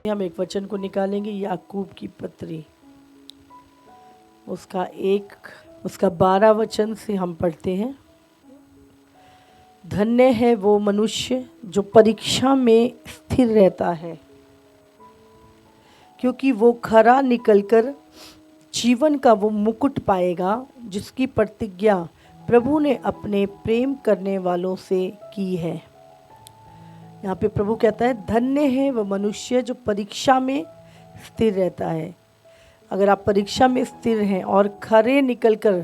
हम एक वचन को निकालेंगे, याकूब की पत्री उसका 12 वचन से हम पढ़ते हैं। धन्य है वो मनुष्य जो परीक्षा में स्थिर रहता है, क्योंकि वो खरा निकलकर जीवन का वो मुकुट पाएगा जिसकी प्रतिज्ञा प्रभु ने अपने प्रेम करने वालों से की है। यहाँ पे प्रभु कहता है धन्य है वो मनुष्य जो परीक्षा में स्थिर रहता है। अगर आप परीक्षा में स्थिर हैं और खरे निकलकर,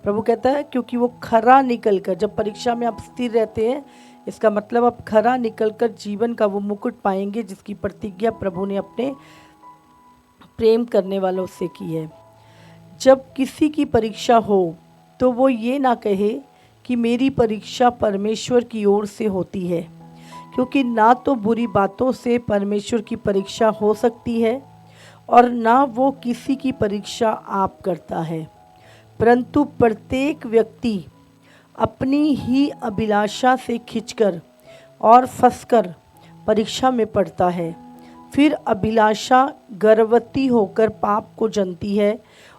प्रभु कहता है क्योंकि वो खरा निकलकर, जब परीक्षा में आप स्थिर रहते हैं इसका मतलब आप खरा निकलकर जीवन का वो मुकुट पाएंगे जिसकी प्रतिज्ञा प्रभु ने अपने प्रेम करने वालों से की है। जब किसी की परीक्षा हो तो वो ये ना कहे कि मेरी परीक्षा परमेश्वर की ओर से होती है, क्योंकि ना तो बुरी बातों से परमेश्वर की परीक्षा हो सकती है और ना वो किसी की परीक्षा आप करता है, परंतु प्रत्येक व्यक्ति अपनी ही अभिलाषा से खिंचकर और फंसकर परीक्षा में पड़ता है। फिर अभिलाषा गर्भवती होकर पाप को जनती है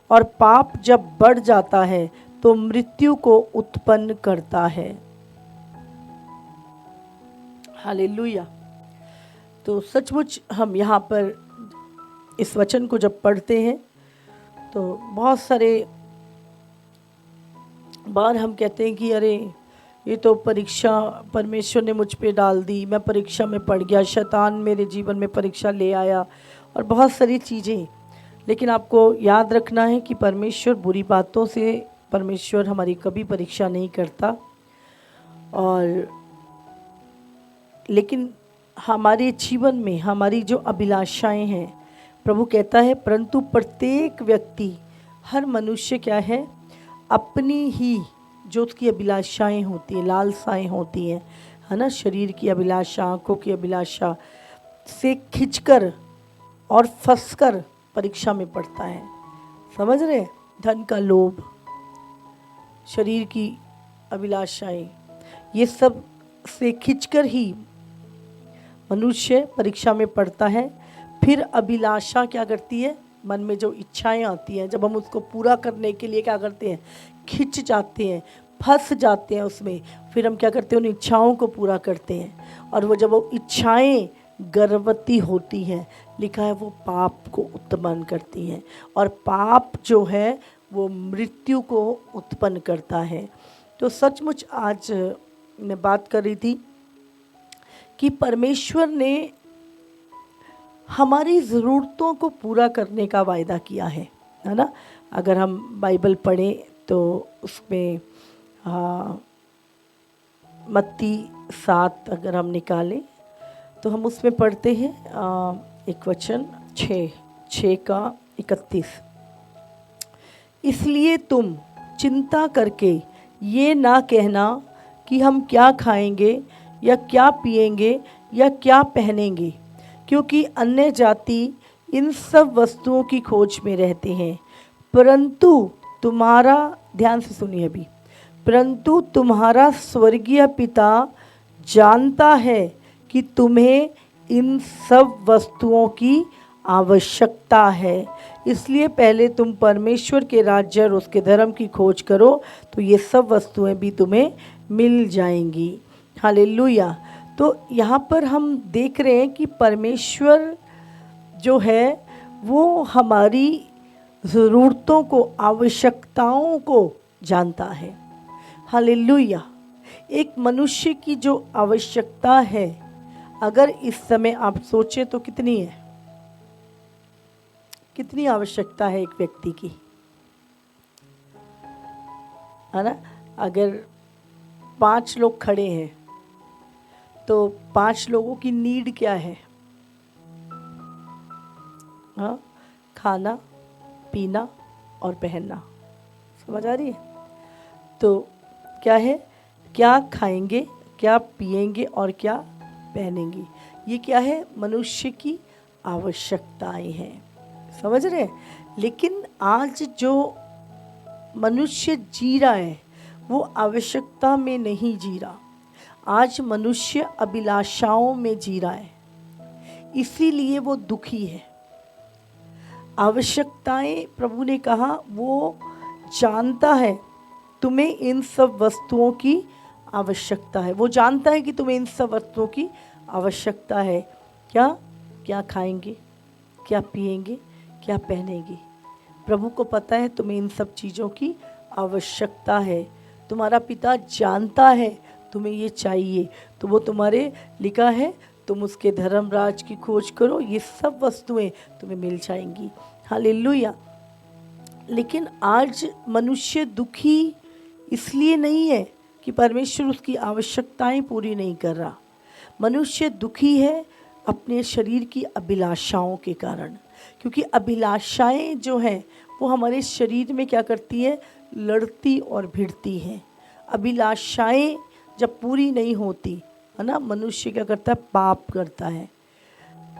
और पाप जब बढ़ जाता है तो मृत्यु को उत्पन्न करता है। हालेलुया। तो सचमुच हम यहाँ पर इस वचन को जब पढ़ते हैं तो बहुत सारे बार हम कहते हैं कि अरे ये तो परीक्षा परमेश्वर ने मुझ पे डाल दी, मैं परीक्षा में पड़ गया, शैतान मेरे जीवन में परीक्षा ले आया और बहुत सारी चीज़ें। लेकिन आपको याद रखना है कि परमेश्वर बुरी बातों से परमेश्वर हमारी कभी परीक्षा नहीं करता, और लेकिन हमारे जीवन में हमारी जो अभिलाषाएं हैं, प्रभु कहता है परंतु प्रत्येक व्यक्ति, हर मनुष्य क्या है, अपनी ही जो उसकी अभिलाषाएं होती हैं, लालसाएं होती हैं, है ना, शरीर की अभिलाषा, आँखों की अभिलाषा से खिंचकर और फंसकर परीक्षा में पड़ता है। समझ रहे? धन का लोभ, शरीर की अभिलाषाएं, ये सब से खिंचकर ही मनुष्य परीक्षा में पड़ता है। फिर अभिलाषा क्या करती है, मन में जो इच्छाएं आती हैं, जब हम उसको पूरा करने के लिए क्या करते हैं, खिंच जाते हैं, फंस जाते हैं उसमें, फिर हम क्या करते हैं, उन इच्छाओं को पूरा करते हैं। और वो जब वो इच्छाएं गर्भवती होती हैं, लिखा है वो पाप को उत्पन्न करती हैं, और पाप जो है वो मृत्यु को उत्पन्न करता है। तो सचमुच आज मैं बात कर रही थी कि परमेश्वर ने हमारी ज़रूरतों को पूरा करने का वायदा किया है ना। अगर हम बाइबल पढ़ें तो उसमें मत्ती 7 अगर हम निकालें तो हम उसमें पढ़ते हैं एक वचन 6 का 31। इसलिए तुम चिंता करके ये ना कहना कि हम क्या खाएंगे या क्या पिएंगे या क्या पहनेंगे, क्योंकि अन्य जाति इन सब वस्तुओं की खोज में रहते हैं, परंतु तुम्हारा, ध्यान से सुनिए अभी, परंतु तुम्हारा स्वर्गीय पिता जानता है कि तुम्हें इन सब वस्तुओं की आवश्यकता है। इसलिए पहले तुम परमेश्वर के राज्य और उसके धर्म की खोज करो तो ये सब वस्तुएं भी तुम्हें मिल जाएंगी। हालेलुया। तो यहाँ पर हम देख रहे हैं कि परमेश्वर जो है वो हमारी ज़रूरतों को, आवश्यकताओं को जानता है। हालेलुया। एक मनुष्य की जो आवश्यकता है, अगर इस समय आप सोचें तो कितनी है, कितनी आवश्यकता है एक व्यक्ति की, है ना। अगर 5 लोग खड़े हैं तो 5 लोगों की नीड क्या है, हाँ, खाना, पीना और पहनना। समझ आ रही है? तो क्या है, क्या खाएंगे, क्या पिएंगे और क्या पहनेंगे, ये क्या है, मनुष्य की आवश्यकताएं हैं। समझ रहे हैं? लेकिन आज जो मनुष्य जी रहा है वो आवश्यकता में नहीं जी रहा, आज मनुष्य अभिलाषाओं में जी रहा है। इसीलिए वो दुखी है। आवश्यकताएं प्रभु ने कहा वो जानता है तुम्हें इन सब वस्तुओं की आवश्यकता है। वो जानता है कि तुम्हें इन सब वस्तुओं की आवश्यकता है। क्या क्या खाएंगे, क्या पिएंगे, क्या पहनेंगे। प्रभु को पता है तुम्हें इन सब चीज़ों की आवश्यकता है। तुम्हारा पिता जानता है तुम्हें ये चाहिए, तो वो तुम्हारे लिखा है तुम उसके धर्मराज की खोज करो, ये सब वस्तुएं तुम्हें मिल जाएंगी। हालेलुया। लेकिन आज मनुष्य दुखी इसलिए नहीं है कि परमेश्वर उसकी आवश्यकताएं पूरी नहीं कर रहा। मनुष्य दुखी है अपने शरीर की अभिलाषाओं के कारण, क्योंकि अभिलाषाएं जो हैं वो हमारे शरीर में क्या करती है, लड़ती और भिड़ती हैं। अभिलाषाएं जब पूरी नहीं होती है ना, मनुष्य क्या करता है, पाप करता है।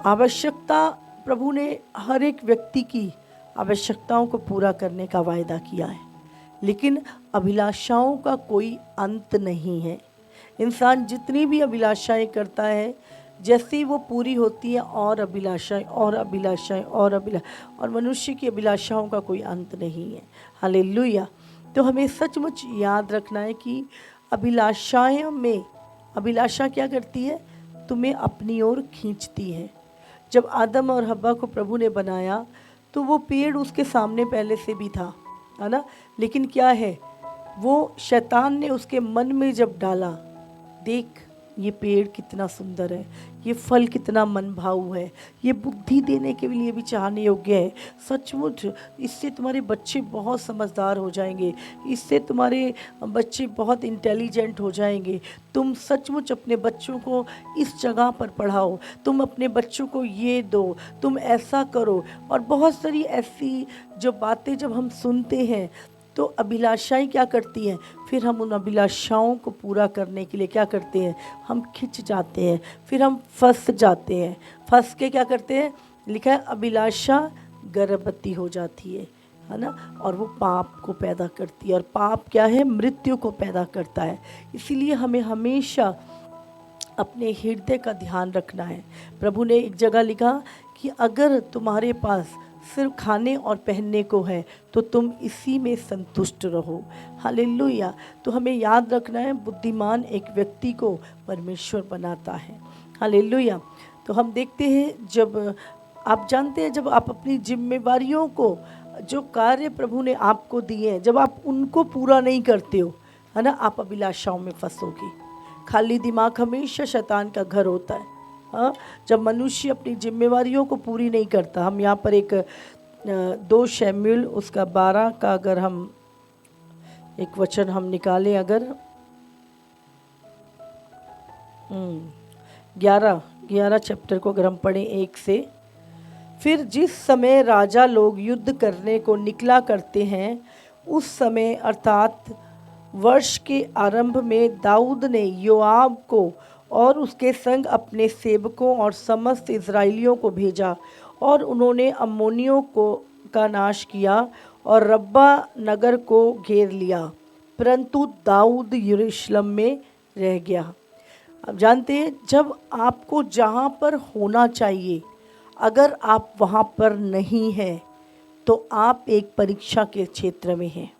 आवश्यकता प्रभु ने हर एक व्यक्ति की आवश्यकताओं को पूरा करने का वायदा किया है, लेकिन अभिलाषाओं का कोई अंत नहीं है। इंसान जितनी भी अभिलाषाएं करता है, जैसे ही वो पूरी होती है और अभिलाषाएं और अभिलाषाएं और मनुष्य की अभिलाषाओं का कोई अंत नहीं है। हालेलुया। तो हमें सचमुच याद रखना है कि अभिलाषाएं में, अभिलाषा क्या करती है, तुम्हें अपनी ओर खींचती है। जब आदम और हव्वा को प्रभु ने बनाया तो वो पेड़ उसके सामने पहले से भी था, है ना, लेकिन क्या है, वो शैतान ने उसके मन में जब डाला, देख ये पेड़ कितना सुंदर है, ये फल कितना मनभाऊ है, ये बुद्धि देने के लिए भी चाहने योग्य है, सचमुच इससे तुम्हारे बच्चे बहुत समझदार हो जाएंगे, इससे तुम्हारे बच्चे बहुत इंटेलिजेंट हो जाएंगे, तुम सचमुच अपने बच्चों को इस जगह पर पढ़ाओ, तुम अपने बच्चों को ये दो, तुम ऐसा करो। और बहुत सारी ऐसी जो बातें जब हम सुनते हैं तो अभिलाषाएं क्या करती हैं, फिर हम उन अभिलाषाओं को पूरा करने के लिए क्या करते हैं, हम खिंच जाते हैं, फिर हम फंस जाते हैं। फंस के क्या करते हैं, लिखा है अभिलाषा गर्भवती हो जाती है ना, और वो पाप को पैदा करती है, और पाप क्या है, मृत्यु को पैदा करता है। इसीलिए हमें हमेशा अपने हृदय का ध्यान रखना है। प्रभु ने एक जगह लिखा कि अगर तुम्हारे पास सिर्फ खाने और पहनने को है तो तुम इसी में संतुष्ट रहो। हालेलुया। तो हमें याद रखना है, बुद्धिमान एक व्यक्ति को परमेश्वर बनाता है। हालेलुया। तो हम देखते हैं, जब आप जानते हैं, जब आप अपनी जिम्मेवारियों को, जो कार्य प्रभु ने आपको दिए हैं, जब आप उनको पूरा नहीं करते हो, है ना, आप अभिलाषाओं में फंसोगे। खाली दिमाग हमेशा शैतान का घर होता है। हाँ, जब मनुष्य अपनी जिम्मेवारियों को पूरी नहीं करता। हम यहाँ पर एक 2 शमूएल उसका 12 का अगर हम एक वचन हम निकालें, अगर 11 चैप्टर को अगर हम पढ़ें 1 से, फिर जिस समय राजा लोग युद्ध करने को निकला करते हैं, उस समय अर्थात वर्ष के आरंभ में दाऊद ने योआब को और उसके संग अपने सेवकों और समस्त इज़राइलियों को भेजा, और उन्होंने अम्मोनियों का नाश किया और रब्बा नगर को घेर लिया, परंतु दाऊद यरूशलेम में रह गया। अब जानते हैं, जब आपको जहाँ पर होना चाहिए, अगर आप वहाँ पर नहीं हैं तो आप एक परीक्षा के क्षेत्र में हैं।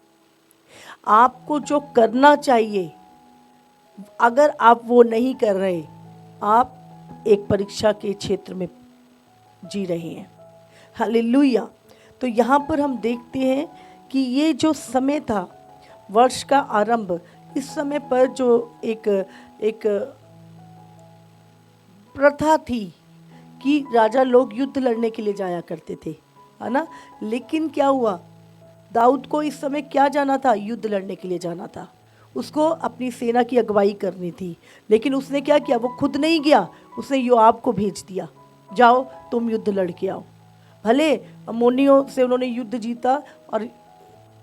आपको जो करना चाहिए, अगर आप वो नहीं कर रहे, आप एक परीक्षा के क्षेत्र में जी रहे हैं। हालेलुया। तो यहाँ पर हम देखते हैं कि ये जो समय था, वर्ष का आरंभ, इस समय पर जो एक प्रथा थी कि राजा लोग युद्ध लड़ने के लिए जाया करते थे, है ना। लेकिन क्या हुआ, दाऊद को इस समय क्या जाना था, युद्ध लड़ने के लिए जाना था। उसको अपनी सेना की अगुवाई करनी थी, लेकिन उसने क्या किया, वो खुद नहीं गया, उसने योआब को भेज दिया, जाओ तुम युद्ध लड़ के आओ। भले अम्मोनियों से उन्होंने युद्ध जीता, और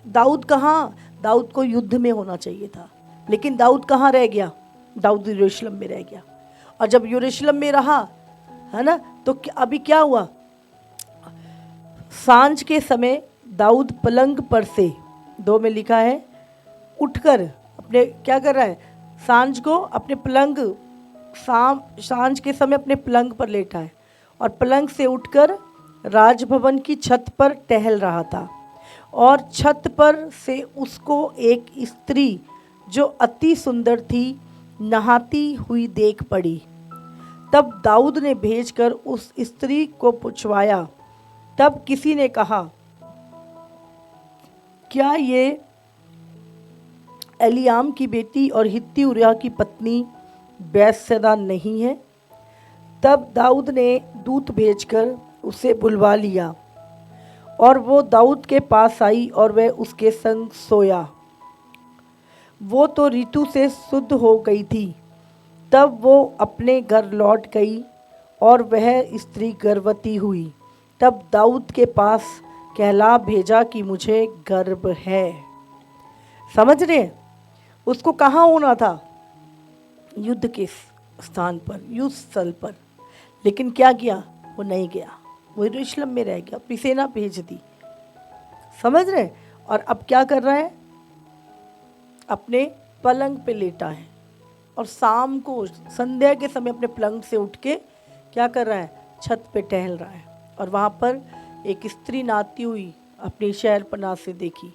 दाऊद कहाँ, दाऊद को युद्ध में होना चाहिए था, लेकिन दाऊद कहाँ रह गया, दाऊद यरूशलेम में रह गया। और जब यरूशलेम में रहा, है ना, तो अभी क्या हुआ, सांझ के समय दाऊद पलंग पर से, 2 में लिखा है, उठकर अपने क्या कर रहा है, सांझ को अपने पलंग, सांझ के समय अपने पलंग पर लेटा है, और पलंग से उठकर राजभवन की छत पर टहल रहा था, और छत पर से उसको एक स्त्री जो अति सुंदर थी नहाती हुई देख पड़ी। तब दाऊद ने भेजकर उस स्त्री को पूछवाया। तब किसी ने कहा, क्या ये एलियाम की बेटी और हित्ती उरिय्याह की पत्नी बैतसैदा नहीं है? तब दाऊद ने दूत भेजकर उसे बुलवा लिया, और वो दाऊद के पास आई और वह उसके संग सोया। वो तो ऋतु से शुद्ध हो गई थी। तब वो अपने घर लौट गई और वह स्त्री गर्भवती हुई। तब दाऊद के पास कहला भेजा कि मुझे गर्भ है। समझ रहे हैं? उसको कहाँ होना था? युद्ध के स्थान पर, युद्ध स्थल पर। लेकिन क्या किया? वो नहीं गया, वो यरूशलेम में रह गया, अपनी सेना भेज दी। समझ रहे? और अब क्या कर रहा है? अपने पलंग पे लेटा है, और शाम को संध्या के समय अपने पलंग से उठ के क्या कर रहा है? छत पे टहल रहा है। और वहाँ पर एक स्त्री नहाती हुई अपनी शहरपनाह से देखी,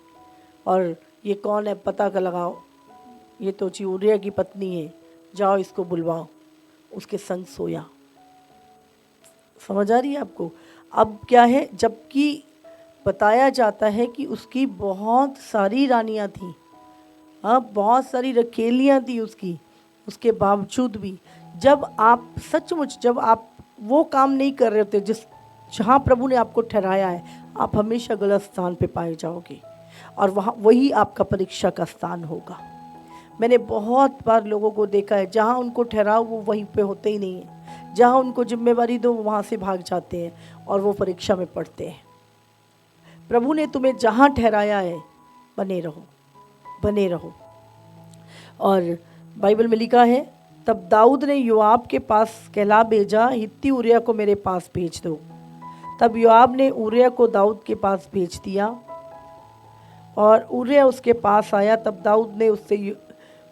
और ये कौन है पता का लगाओ, ये तो उरिय्याह की पत्नी है, जाओ इसको बुलवाओ। उसके संग सोया। समझ आ रही है आपको? अब क्या है, जबकि बताया जाता है कि उसकी बहुत सारी रानियां थीं, हाँ, बहुत सारी रखेलियां थी उसकी, उसके बावजूद भी जब आप सचमुच जब आप वो काम नहीं कर रहे होते जहाँ प्रभु ने आपको ठहराया है, आप हमेशा गलत स्थान पे पाए जाओगे, और वहाँ वही आपका परीक्षा का स्थान होगा। मैंने बहुत बार लोगों को देखा है, जहाँ उनको ठहराओ वो वहीं पे होते ही नहीं है, जहाँ उनको जिम्मेवारी दो वो वहाँ से भाग जाते हैं और वो परीक्षा में पढ़ते हैं। प्रभु ने तुम्हें जहाँ ठहराया है बने रहो, बने रहो। और बाइबल में लिखा है, तब दाऊद ने योआब के पास कहला भेजा, हित्ती उरिय्याह को मेरे पास भेज दो। तब योआब ने उरिय्याह को दाऊद के पास भेज दिया, और उरिय्याह उसके पास आया। तब दाऊद ने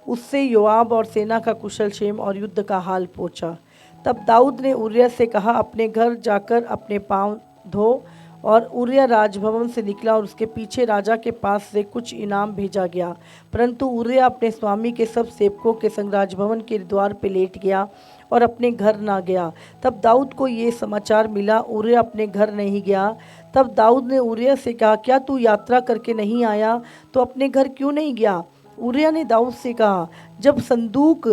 उससे योआब और सेना का कुशल क्षेम और युद्ध का हाल पूछा। तब दाऊद ने उरिय्याह से कहा, अपने घर जाकर अपने पाँव धो। और उरिय्याह राजभवन से निकला, और उसके पीछे राजा के पास से कुछ इनाम भेजा गया। परंतु उरिय्याह अपने स्वामी के सब सेवकों के संग राजभवन के द्वार पे लेट गया और अपने घर ना गया। तब दाऊद को ये समाचार मिला, उरिय्याह अपने घर नहीं गया। तब दाऊद ने उरिय्याह से कहा, क्या तू यात्रा करके नहीं आया तो अपने घर क्यों नहीं गया? उरिय्याह ने दाऊद से कहा, जब संदूक,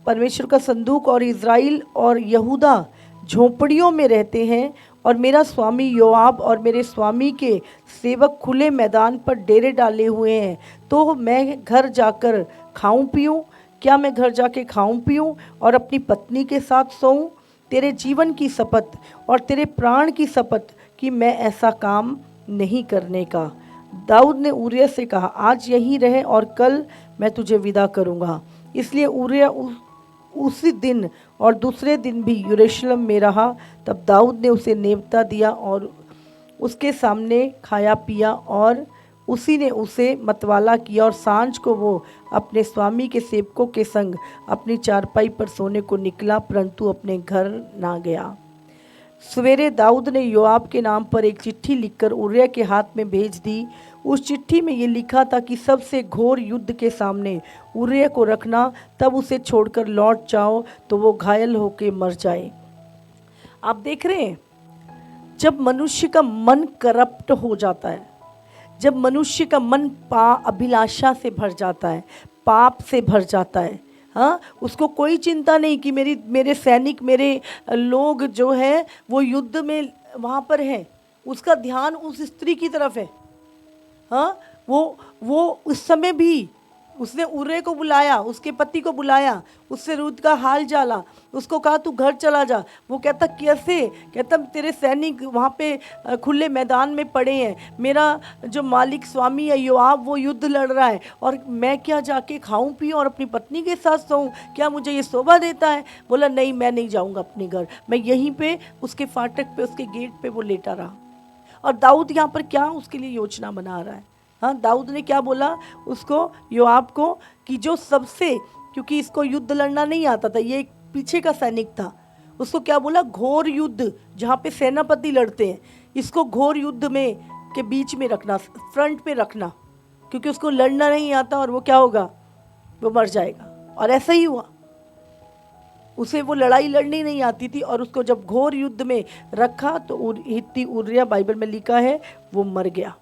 परमेश्वर का संदूक और इज़राइल और यहूदा झोंपड़ियों में रहते हैं, और मेरा स्वामी योआब और मेरे स्वामी के सेवक खुले मैदान पर डेरे डाले हुए हैं, तो मैं घर जाकर खाऊं पीऊं? क्या मैं घर जाके खाऊं पीऊं और अपनी पत्नी के साथ सोऊं? तेरे जीवन की शपथ और तेरे प्राण की शपथ कि मैं ऐसा काम नहीं करने का। दाऊद ने उरिय्याह से कहा, आज यहीं रहे और कल मैं तुझे विदा करूँगा। इसलिए उरिय्याह उसी दिन और दूसरे दिन भी यरूशलेम में रहा। तब दाऊद ने उसे नेवता दिया और उसके सामने खाया पिया, और उसी ने उसे मतवाला किया, और सांझ को वो अपने स्वामी के सेवकों के संग अपनी चारपाई पर सोने को निकला, परंतु अपने घर ना गया। सवेरे दाऊद ने योआब के नाम पर एक चिट्ठी लिखकर उरिय्याह के हाथ में भेज दी। उस चिट्ठी में ये लिखा था कि सबसे घोर युद्ध के सामने उरिय्याह को रखना, तब उसे छोड़कर लौट जाओ तो वो घायल होकर मर जाए। आप देख रहे हैं, जब मनुष्य का मन करप्ट हो जाता है, जब मनुष्य का मन अभिलाषा से भर जाता है, पाप से भर जाता है, हाँ, उसको कोई चिंता नहीं कि मेरे सैनिक, मेरे लोग जो है वो युद्ध में वहाँ पर हैं, उसका ध्यान उस स्त्री की तरफ है। हाँ, वो उस समय भी उसने उरिय्याह को बुलाया, उसके पति को बुलाया, उससे रूत का हाल जाला, उसको कहा तू घर चला जा। वो कहता कैसे? कहता तेरे सैनिक वहाँ पे खुले मैदान में पड़े हैं, मेरा जो मालिक स्वामी है योआब वो युद्ध लड़ रहा है, और मैं क्या जाके खाऊं पीऊं और अपनी पत्नी के साथ सोऊं? क्या मुझे ये शोभा देता है? बोला नहीं, मैं नहीं जाऊँगा अपने घर, मैं यहीं पे उसके फाटक पे, उसके गेट पे वो लेटा रहा। और दाऊद यहाँ पर क्या उसके लिए योजना बना रहा है? हाँ, दाऊद ने क्या बोला उसको, योआब को, कि जो सबसे, क्योंकि इसको युद्ध लड़ना नहीं आता था, ये एक पीछे का सैनिक था, उसको क्या बोला? घोर युद्ध, जहाँ पे सेनापति लड़ते हैं, इसको घोर युद्ध में के बीच में रखना, फ्रंट पे रखना, क्योंकि उसको लड़ना नहीं आता और वो क्या होगा? वो मर जाएगा। और ऐसा ही हुआ, उसे वो लड़ाई लड़नी नहीं आती थी और उसको जब घोर युद्ध में रखा तो हित्ती उरिया, बाइबल में लिखा है, वो मर गया।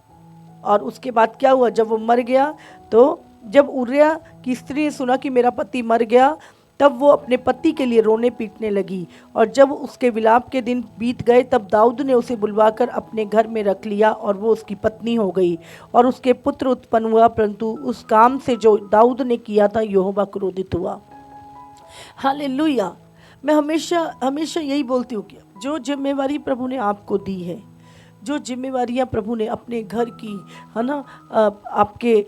और उसके बाद क्या हुआ? जब वो मर गया तो जब उरिया की स्त्री ने सुना कि मेरा पति मर गया, तब वो अपने पति के लिए रोने पीटने लगी। और जब उसके विलाप के दिन बीत गए तब दाऊद ने उसे बुलवाकर अपने घर में रख लिया और वो उसकी पत्नी हो गई और उसके पुत्र उत्पन्न हुआ। परंतु उस काम से जो दाऊद ने किया था यहोवा क्रोधित हुआ। हालेलुया। मैं हमेशा हमेशा यही बोलती हूँ कि जो जिम्मेवारी प्रभु ने आपको दी है, जो जिम्मेवारियाँ प्रभु ने अपने घर की, है ना, आपके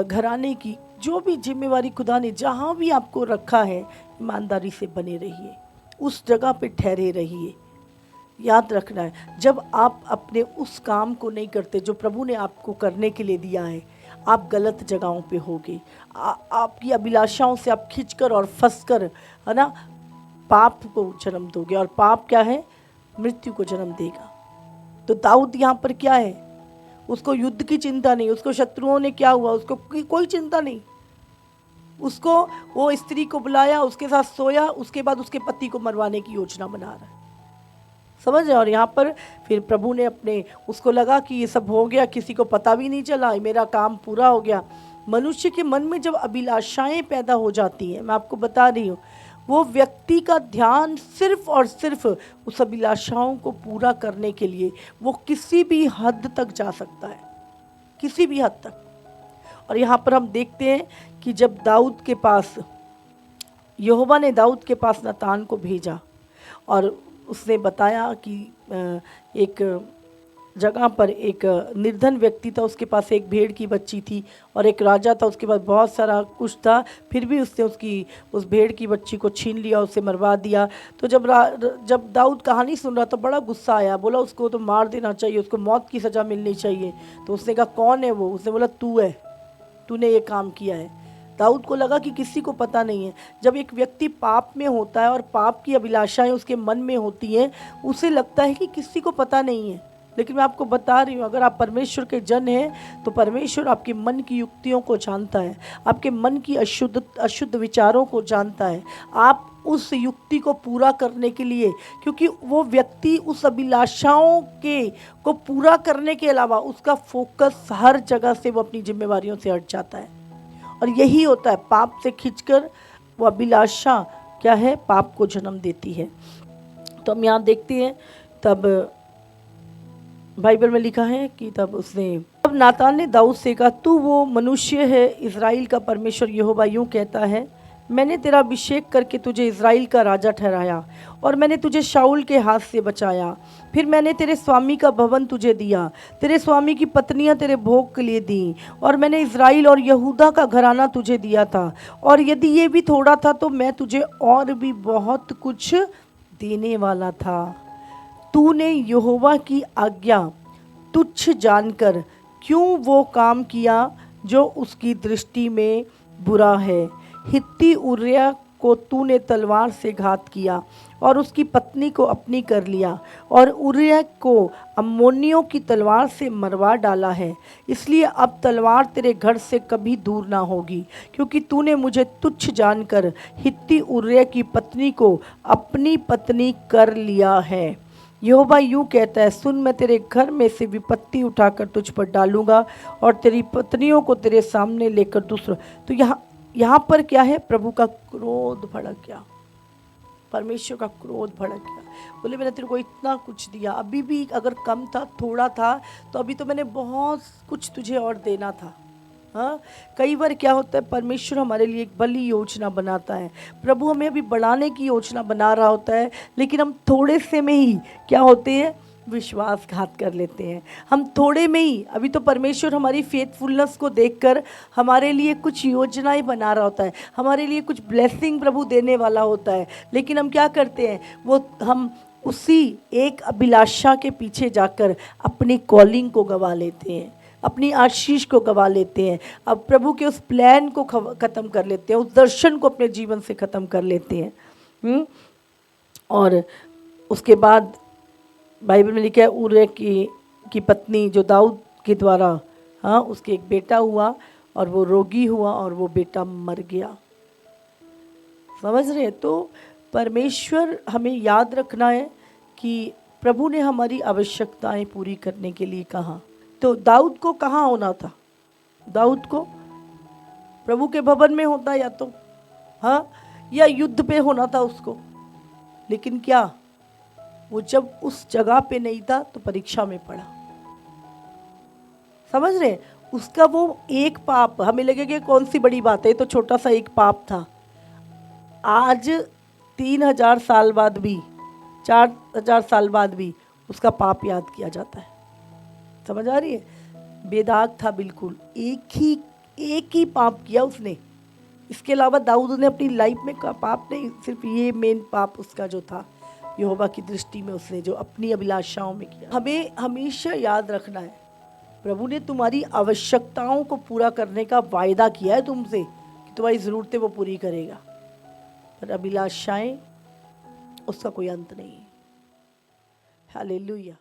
घराने की, जो भी जिम्मेवारी खुदा ने जहाँ भी आपको रखा है, ईमानदारी से बने रहिए, उस जगह पे ठहरे रहिए। याद रखना है, जब आप अपने उस काम को नहीं करते जो प्रभु ने आपको करने के लिए दिया है, आप गलत जगहों पे होगे। आपकी अभिलाषाओं से आप खींचकर और फंसकर, है ना, पाप को जन्म दोगे और पाप क्या है? मृत्यु को जन्म देगा। तो दाऊद यहाँ पर क्या है? उसको युद्ध की चिंता नहीं, उसको शत्रुओं ने क्या हुआ उसको कोई चिंता नहीं। उसको वो स्त्री को बुलाया, उसके साथ सोया, उसके बाद उसके पति को मरवाने की योजना बना रहा है, समझ रहे? और यहाँ पर फिर प्रभु ने अपने, उसको लगा कि ये सब हो गया, किसी को पता भी नहीं चला, मेरा काम पूरा हो गया। मनुष्य के मन में जब अभिलाषाएं पैदा हो जाती हैं, मैं आपको बता रही हूँ, वो व्यक्ति का ध्यान सिर्फ और सिर्फ उस अभिलाषाओं को पूरा करने के लिए वो किसी भी हद तक जा सकता है, किसी भी हद तक। और यहाँ पर हम देखते हैं कि जब दाऊद के पास, यहोवा ने दाऊद के पास नातान को भेजा और उसने बताया कि एक जगह पर एक निर्धन व्यक्ति था, उसके पास एक भेड़ की बच्ची थी और एक राजा था, उसके पास बहुत सारा कुछ था, फिर भी उसने उस भेड़ की बच्ची को छीन लिया, उसे मरवा दिया। तो जब दाऊद कहानी सुन रहा तो बड़ा गुस्सा आया, बोला उसको तो मार देना चाहिए, उसको मौत की सज़ा मिलनी चाहिए। तो उसने कहा कौन है वो? उसने बोला तू है, तूने ये काम किया है। दाऊद को लगा कि किसी को पता नहीं है। जब एक व्यक्ति पाप में होता है और पाप की अभिलाषाएं उसके मन में होती हैं, उसे लगता है कि किसी को पता नहीं है। लेकिन मैं आपको बता रही हूँ, अगर आप परमेश्वर के जन हैं तो परमेश्वर आपके मन की युक्तियों को जानता है, आपके मन की अशुद्ध विचारों को जानता है। आप उस युक्ति को पूरा करने के लिए, क्योंकि वो व्यक्ति उस अभिलाषाओं को पूरा करने के अलावा उसका फोकस हर जगह से वो अपनी जिम्मेवारियों से हट जाता है। और यही होता है, पाप से खींचकर वो अभिलाषा क्या है? पाप को जन्म देती है। तो हम यहाँ देखते हैं, तब बाइबल में लिखा है कि तब नातान ने दाऊद से कहा, तू वो मनुष्य है, इज़राइल का परमेश्वर यहोवा यूँ कहता है, मैंने तेरा अभिषेक करके तुझे इज़राइल का राजा ठहराया और मैंने तुझे शाऊल के हाथ से बचाया। फिर मैंने तेरे स्वामी का भवन तुझे दिया, तेरे स्वामी की पत्नियां तेरे भोग के लिए दी, और मैंने इज़राइल और यहूदा का घराना तुझे दिया था। और यदि ये भी थोड़ा था तो मैं तुझे और भी बहुत कुछ देने वाला था। तूने यहोवा की आज्ञा तुच्छ जानकर क्यों वो काम किया जो उसकी दृष्टि में बुरा है? हित्ती उरिया को तूने तलवार से घात किया और उसकी पत्नी को अपनी कर लिया, और उरिया को अम्मोनियों की तलवार से मरवा डाला है। इसलिए अब तलवार तेरे घर से कभी दूर ना होगी, क्योंकि तूने मुझे तुच्छ जानकर हित्ती उरिया की पत्नी को अपनी पत्नी कर लिया है। यहोवा यूँ कहता है, सुन, मैं तेरे घर में से विपत्ति उठाकर तुझ पर डालूंगा और तेरी पत्नियों को तेरे सामने लेकर दूसरा। तो यहाँ पर क्या है? प्रभु का क्रोध भड़क गया, परमेश्वर का क्रोध भड़क गया। बोले मैंने तेरे को इतना कुछ दिया, अभी भी अगर कम था, थोड़ा था, तो अभी तो मैंने बहुत कुछ तुझे और देना था। हाँ, कई बार क्या होता है, परमेश्वर हमारे लिए एक बड़ी योजना बनाता है, प्रभु हमें अभी बढ़ाने की योजना बना रहा होता है, लेकिन हम थोड़े से में ही क्या होते हैं? विश्वासघात कर लेते हैं। हम थोड़े में ही, अभी तो परमेश्वर हमारी फेथफुलनेस को देखकर हमारे लिए कुछ योजनाएं बना रहा होता है, हमारे लिए कुछ ब्लेसिंग प्रभु देने वाला होता है, लेकिन हम क्या करते हैं? हम उसी एक अभिलाषा के पीछे जाकर अपनी कॉलिंग को गवा लेते हैं, अपनी आशीष को गवा लेते हैं, अब प्रभु के उस प्लान को ख़त्म कर लेते हैं, उस दर्शन को अपने जीवन से ख़त्म कर लेते हैं। और उसके बाद बाइबल में लिखा है ऊरे की पत्नी जो दाऊद के द्वारा, हाँ, उसके एक बेटा हुआ और वो रोगी हुआ और वो बेटा मर गया। समझ रहे हैं? तो परमेश्वर हमें याद रखना है कि प्रभु ने हमारी आवश्यकताएं पूरी करने के लिए कहा। तो दाऊद को कहाँ होना था? दाऊद को प्रभु के भवन में होता या तो, हाँ, या युद्ध पे होना था उसको। लेकिन क्या वो जब उस जगह पे नहीं था तो परीक्षा में पड़ा। समझ रहे? उसका वो एक पाप, हमें लगेगा कौन सी बड़ी बात है, तो छोटा सा एक पाप था। आज 3000 साल बाद भी, 4000 साल बाद भी उसका पाप याद किया जाता है। समझ आ रही है? बेदाग था बिल्कुल, एक ही पाप किया उसने। इसके अलावा दाऊद ने अपनी लाइफ में पाप नहीं, सिर्फ ये मेन पाप उसका जो था यहोवा की दृष्टि में उसने जो अपनी अभिलाषाओं में किया। हमें हमेशा याद रखना है प्रभु ने तुम्हारी आवश्यकताओं को पूरा करने का वायदा किया है तुमसे कि तुम्हारी ज़रूरतें वो पूरी करेगा, पर अभिलाषाएं उसका कोई अंत नहीं है। हालेलुया।